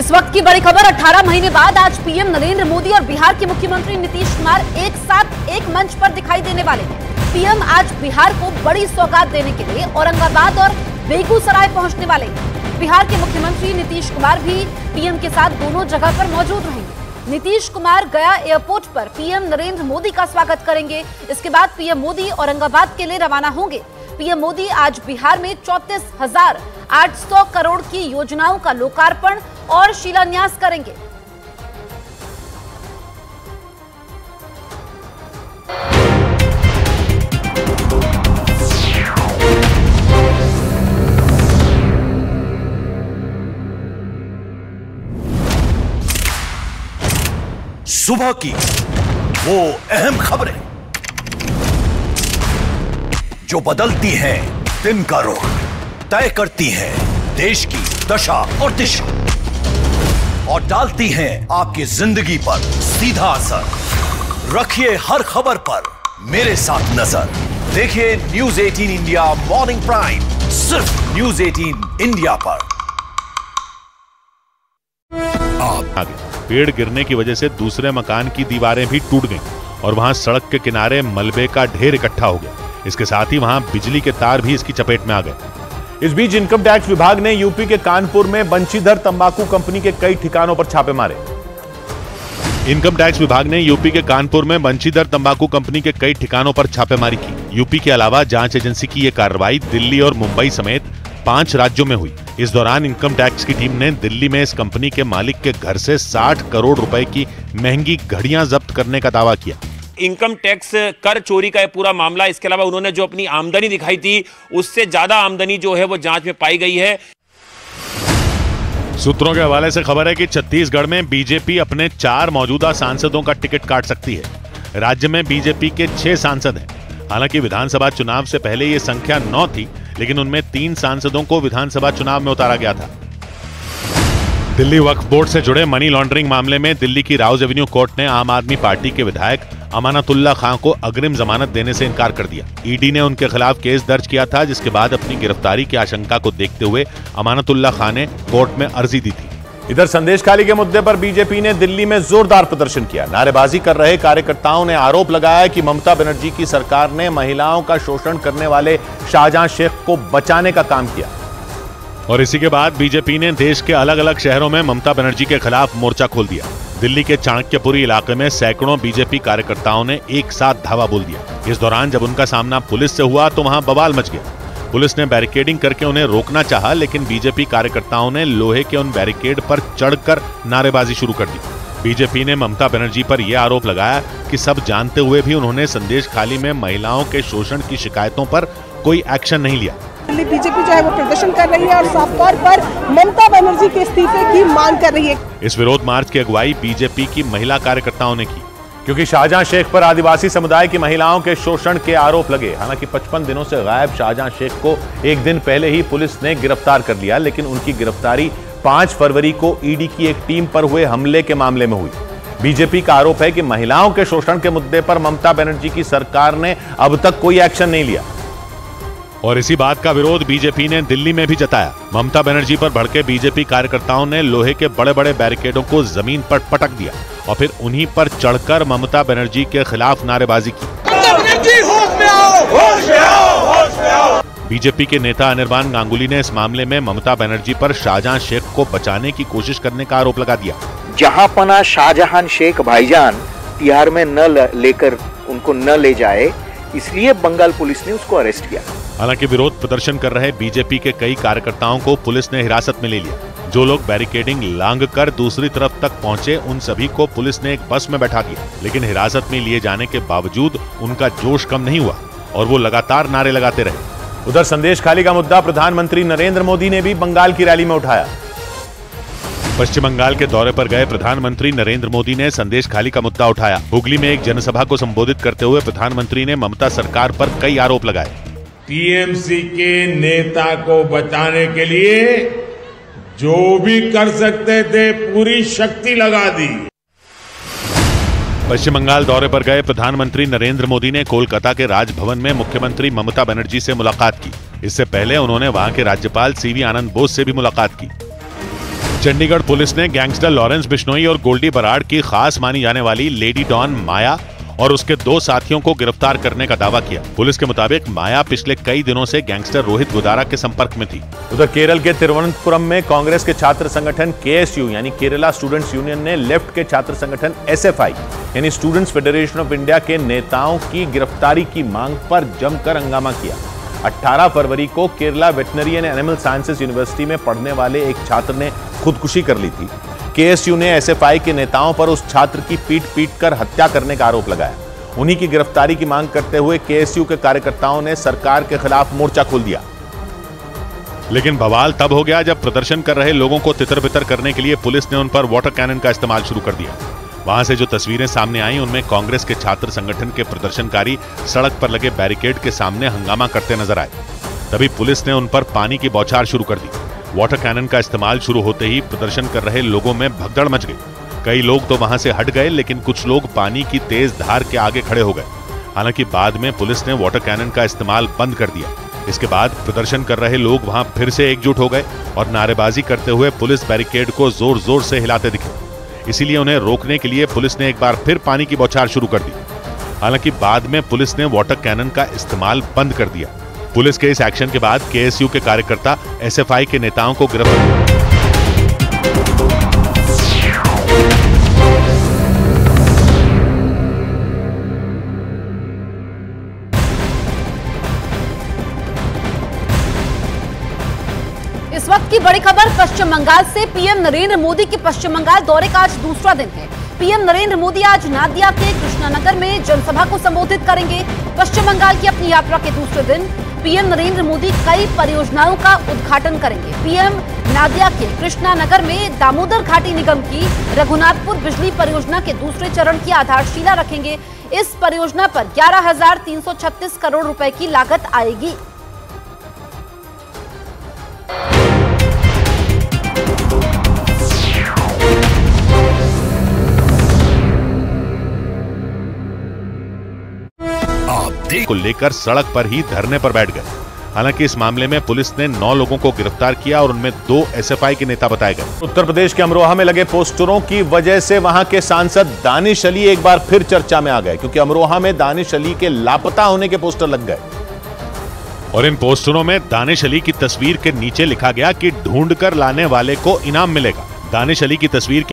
इस वक्त की बड़ी खबर, 18 महीने बाद आज पीएम नरेंद्र मोदी और बिहार के मुख्यमंत्री नीतीश कुमार एक साथ एक मंच पर दिखाई देने वाले हैं। पीएम आज बिहार को बड़ी सौगात देने के लिए औरंगाबाद और बेगूसराय पहुंचने वाले हैं। बिहार के मुख्यमंत्री नीतीश कुमार भी पीएम के साथ दोनों जगह पर मौजूद रहेंगे। नीतीश कुमार गया एयरपोर्ट पर पीएम नरेंद्र मोदी का स्वागत करेंगे। इसके बाद पीएम मोदी औरंगाबाद के लिए रवाना होंगे। पीएम मोदी आज बिहार में 34,800 करोड़ की योजनाओं का लोकार्पण और शिलान्यास करेंगे। सुबह की वो अहम खबरें जो बदलती हैं दिन का रुख, तय करती हैं देश की दशा और दिशा और डालती हैं आपकी जिंदगी पर सीधा असर। रखिए हर खबर पर मेरे साथ नजर। देखिए न्यूज 18 इंडिया मॉर्निंग प्राइम, सिर्फ न्यूज 18 इंडिया पर। पेड़ गिरने की वजह से दूसरे मकान की दीवारें भी टूट गईं और वहां सड़क के किनारे मलबे का ढेर इकट्ठा हो गया। इसके साथ ही वहां बिजली के तार भी इसकी चपेट में आ गए। इस बीच इनकम टैक्स विभाग ने यूपी के कानपुर में बंशीधर तंबाकू कंपनी के कई ठिकानों पर छापे मारे। इनकम टैक्स विभाग ने यूपी के कानपुर में बंशीधर तंबाकू कंपनी के कई ठिकानों पर छापेमारी की। यूपी के अलावा जांच एजेंसी की यह कार्रवाई दिल्ली और मुंबई समेत 5 राज्यों में हुई। इस दौरान इनकम टैक्स की टीम ने दिल्ली में इस कंपनी के मालिक के घर से 60 करोड़ रुपए की महंगी घड़ियां जब्त करने का दावा किया। इनकम टैक्स कर चोरी का पूरा मामला, इसके अलावा उन्होंने जो अपनी आमदनी दिखाई थी उससे ज्यादा आमदनी जो है वो जांच में पाई गई है। सूत्रों के हवाले से खबर है कि छत्तीसगढ़ में बीजेपी अपने 4 मौजूदा सांसदों का टिकट काट सकती है। राज्य में बीजेपी के 6 सांसद हैं। हालांकि विधानसभा चुनाव से पहले ये संख्या 9 थी, लेकिन उनमें 3 सांसदों को विधानसभा चुनाव में उतारा गया था। दिल्ली वक्फ बोर्ड से जुड़े मनी लॉन्ड्रिंग मामले में दिल्ली की राउज एवेन्यू कोर्ट ने आम आदमी पार्टी के विधायक अमानतुल्लाह खान को अग्रिम जमानत देने से इनकार कर दिया। ईडी ने उनके खिलाफ केस दर्ज किया था, जिसके बाद अपनी गिरफ्तारी की आशंका को देखते हुए अमानतुल्लाह खान ने कोर्ट में अर्जी दी थी। इधर संदेशखाली के मुद्दे पर बीजेपी ने दिल्ली में जोरदार प्रदर्शन किया। नारेबाजी कर रहे कार्यकर्ताओं ने आरोप लगाया कि ममता बनर्जी की सरकार ने महिलाओं का शोषण करने वाले शाहजहां शेख को बचाने का काम किया। और इसी के बाद बीजेपी ने देश के अलग अलग शहरों में ममता बनर्जी के खिलाफ मोर्चा खोल दिया। दिल्ली के चाणक्यपुरी इलाके में सैकड़ों बीजेपी कार्यकर्ताओं ने एक साथ धावा बोल दिया। इस दौरान जब उनका सामना पुलिस से हुआ तो वहां बवाल मच गया। पुलिस ने बैरिकेडिंग करके उन्हें रोकना चाहा, लेकिन बीजेपी कार्यकर्ताओं ने लोहे के उन बैरिकेड पर चढ़कर नारेबाजी शुरू कर दी। बीजेपी ने ममता बनर्जी पर यह आरोप लगाया कि सब जानते हुए भी उन्होंने संदेशखाली में महिलाओं के शोषण की शिकायतों पर कोई एक्शन नहीं लिया। बीजेपी जो है वो प्रदर्शन कर रही है और साफ तौर पर ममता बनर्जी के इस्तीफे की मांग कर रही है। इस विरोध मार्च की अगुवाई बीजेपी की महिला कार्यकर्ताओं ने की, क्योंकि शाहजहां शेख पर आदिवासी समुदाय की महिलाओं के शोषण के आरोप लगे। हालांकि 55 दिनों से गायब शाहजहां शेख को एक दिन पहले ही पुलिस ने गिरफ्तार कर लिया, लेकिन उनकी गिरफ्तारी 5 फरवरी को ईडी की एक टीम पर हुए हमले के मामले में हुई। बीजेपी का आरोप है कि महिलाओं के शोषण के मुद्दे पर ममता बनर्जी की सरकार ने अब तक कोई एक्शन नहीं लिया। और इसी बात का विरोध बीजेपी ने दिल्ली में भी जताया। ममता बनर्जी पर भड़के बीजेपी कार्यकर्ताओं ने लोहे के बड़े बड़े बैरिकेडों को जमीन पर पटक दिया और फिर उन्हीं पर चढ़कर ममता बनर्जी के खिलाफ नारेबाजी की। बीजेपी के नेता अनिर्बान गांगुली ने इस मामले में ममता बनर्जी पर शाहजहां शेख को बचाने की कोशिश करने का आरोप लगा दिया। जहां पना शाहजहां शेख भाईजान तिहाड़ में लेकर उनको न ले जाए, इसलिए बंगाल पुलिस ने उसको अरेस्ट किया। हालांकि विरोध प्रदर्शन कर रहे बीजेपी के कई कार्यकर्ताओं को पुलिस ने हिरासत में ले लिया। जो लोग बैरिकेडिंग लांघकर दूसरी तरफ तक पहुंचे, उन सभी को पुलिस ने एक बस में बैठा दिया। लेकिन हिरासत में लिए जाने के बावजूद उनका जोश कम नहीं हुआ और वो लगातार नारे लगाते रहे। उधर संदेशखाली का मुद्दा प्रधानमंत्री नरेंद्र मोदी ने भी बंगाल की रैली में उठाया। पश्चिम बंगाल के दौरे पर गए प्रधानमंत्री नरेंद्र मोदी ने संदेशखाली का मुद्दा उठाया। हुगली में एक जनसभा को संबोधित करते हुए प्रधानमंत्री ने ममता सरकार पर कई आरोप लगाए। टीएमसी के नेता को बचाने के लिए जो भी कर सकते थे पूरी शक्ति लगा दी। पश्चिम बंगाल दौरे पर गए प्रधानमंत्री नरेंद्र मोदी ने कोलकाता के राजभवन में मुख्यमंत्री ममता बनर्जी से मुलाकात की। इससे पहले उन्होंने वहां के राज्यपाल सीवी आनंद बोस से भी मुलाकात की। चंडीगढ़ पुलिस ने गैंगस्टर लॉरेंस बिश्नोई और गोल्डी बराड़ की खास मानी जाने वाली लेडी डॉन माया और उसके 2 साथियों को गिरफ्तार करने का दावा किया। पुलिस के मुताबिक माया पिछले कई दिनों से गैंगस्टर रोहित गुदारा के संपर्क में थी। उधर केरल के तिरुवनंतपुरम में कांग्रेस के छात्र संगठन केएसयू यानी केरला स्टूडेंट्स यूनियन ने लेफ्ट के छात्र संगठन एसएफआई यानी स्टूडेंट्स फेडरेशन ऑफ इंडिया के नेताओं की गिरफ्तारी की मांग पर जमकर हंगामा किया। 18 फरवरी को Kerala veterinary and animal sciences university में पढ़ने वाले एक छात्र ने खुदकुशी कर ली थी। केएसयू ने एसएफआई के नेताओं पर उस छात्र की पीट कर हत्या करने का आरोप लगाया। उन्हीं की गिरफ्तारी की मांग करते हुए केएसयू के कार्यकर्ताओं ने सरकार के खिलाफ मोर्चा खोल दिया। लेकिन बवाल तब हो गया जब प्रदर्शन कर रहे लोगों को तितर-बितर करने के लिए पुलिस ने उन पर वाटर कैनन का इस्तेमाल शुरू कर दिया। वहां से जो तस्वीरें सामने आई उनमें कांग्रेस के छात्र संगठन के प्रदर्शनकारी सड़क पर लगे बैरिकेड के सामने हंगामा करते नजर आए। तभी पुलिस ने उन पर पानी की बौछार शुरू कर दी। वाटर कैनन का इस्तेमाल शुरू होते ही प्रदर्शन कर रहे लोगों में भगदड़ मच गई। कई लोग तो वहां से हट गए, लेकिन कुछ लोग पानी की तेज धार के आगे खड़े हो गए। हालांकि बाद में पुलिस ने वाटर कैनन का इस्तेमाल बंद कर दिया। इसके बाद प्रदर्शन कर रहे लोग वहां फिर से एकजुट हो गए और नारेबाजी करते हुए पुलिस बैरिकेड को जोर जोर से हिलाते दिखे। इसीलिए उन्हें रोकने के लिए पुलिस ने एक बार फिर पानी की बौछार शुरू कर दी। हालांकि बाद में पुलिस ने वाटर कैनन का इस्तेमाल बंद कर दिया। पुलिस के इस एक्शन के बाद केएसयू के कार्यकर्ता एसएफआई के नेताओं को गिरफ्तार। इस वक्त की बड़ी खबर पश्चिम बंगाल से। पीएम नरेंद्र मोदी के पश्चिम बंगाल दौरे का आज दूसरा दिन है। पीएम नरेंद्र मोदी आज नादिया के कृष्णानगर में जनसभा को संबोधित करेंगे। पश्चिम बंगाल की अपनी यात्रा के दूसरे दिन पीएम नरेंद्र मोदी कई परियोजनाओं का उद्घाटन करेंगे। पीएम नादिया के कृष्णानगर में दामोदर घाटी निगम की रघुनाथपुर बिजली परियोजना के दूसरे चरण की आधारशिला रखेंगे। इस परियोजना पर 11,336 करोड़ रुपए की लागत आएगी। को लेकर सड़क पर ही धरने पर बैठ गए। हालांकि इस मामले में पुलिस ने 9 लोगों को गिरफ्तार किया और उनमें 2 एसएफआई के नेता बताए गए। उत्तर प्रदेश के अमरोहा में लगे पोस्टरों की वजह से वहां के सांसद दानिश अली एक बार फिर चर्चा में आ गए, क्योंकि अमरोहा में दानिश अली के लापता होने के पोस्टर लग गए और इन पोस्टरों में दानिश अली की तस्वीर के नीचे लिखा गया कि ढूंढकर लाने वाले को इनाम मिलेगा। दानिश अली की तस्वीर